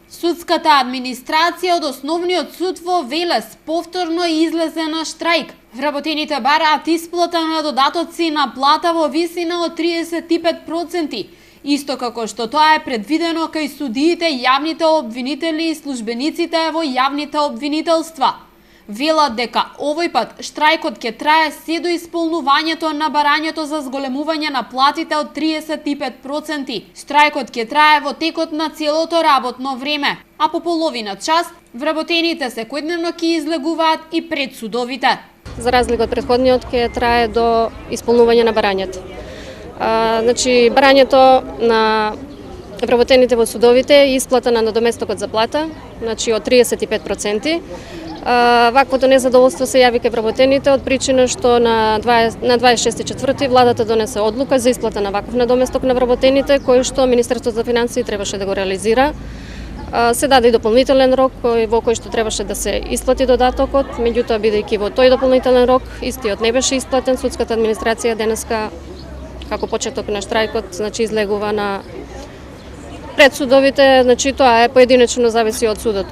Судската администрација од Основниот суд во Велес повторно излезе на штрајк. Вработените бараат исплата на додатоци на плата во висина од 35%, исто како што тоа е предвидено кај судиите, јавните обвинители и службениците во јавните обвинителства. Велат дека овој пат штрајкот ќе трае се до исполнувањето на барањето за зголемување на платите од 35%. Штрајкот ќе трае во текот на целото работно време, а по половина час вработените секојдневно ќе излегуваат и пред судовите. За разлика од претходниот ќе трае до исполнување на барањето. Значи барањето на вработените во судовите е исплата на надоместокот за плата, значи од 35%. Ваквото незадоволство се јави кај вработените од причина што на 26.4. владата донесе одлука за исплата на ваков надоместок на вработените, кој што Министерството за финансии требаше да го реализира. Се даде и дополнителен рок во кој што требаше да се исплати додатокот, меѓутоа бидејќи во тој дополнителен рок истиот не беше исплатен, судската администрација денеска како почеток на штрајкот, значи излегува на пред судовите, значи тоа е поединечно зависи од судот.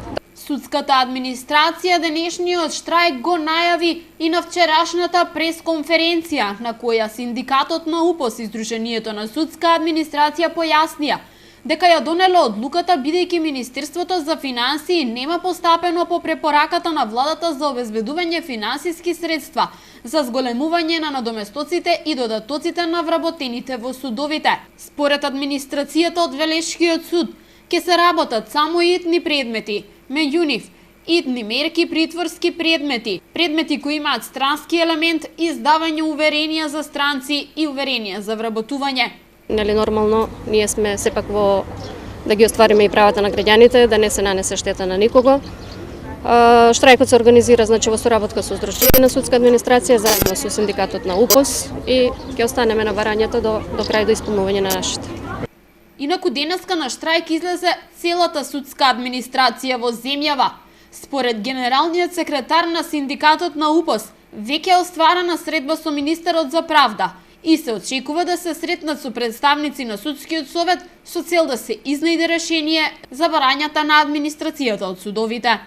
Судската администрација денешниот штрајк го најави и на вчерашната пресконференција, на која синдикатот на УПОС и Сдруженијето на судска администрација појаснија дека ја донеле одлуката бидејќи Министерството за финансии нема постапено по препораката на владата за обезбедување финансиски средства за зголемување на надоместоците и додатоците на вработените во судовите. Според администрацијата од Велешкиот суд ќе се работат само итни предмети, меѓу нив итни мерки, притворски предмети, предмети кои имаат странски елемент, издавање уверенија за странци и уверенија за вработување. Нели нормално ние сме сепак во да ги оствариме и правата на граѓаните, да не се нанесе штета на никого. Штрајкот се организира значи во соработка со Сдруженијето на судска администрација заедно со синдикатот на УПОС и ќе останеме на барањето до крај до исполнување на нашите. Инаку денеска на штрајк излезе целата судска администрација во земјава. Според генералниот секретар на синдикатот на УПОС, веќе остварена средба со министерот за правда и се очекува да се сретнат со представници на судскиот совет со цел да се изнајде решение за барањата на администрацијата од судовите.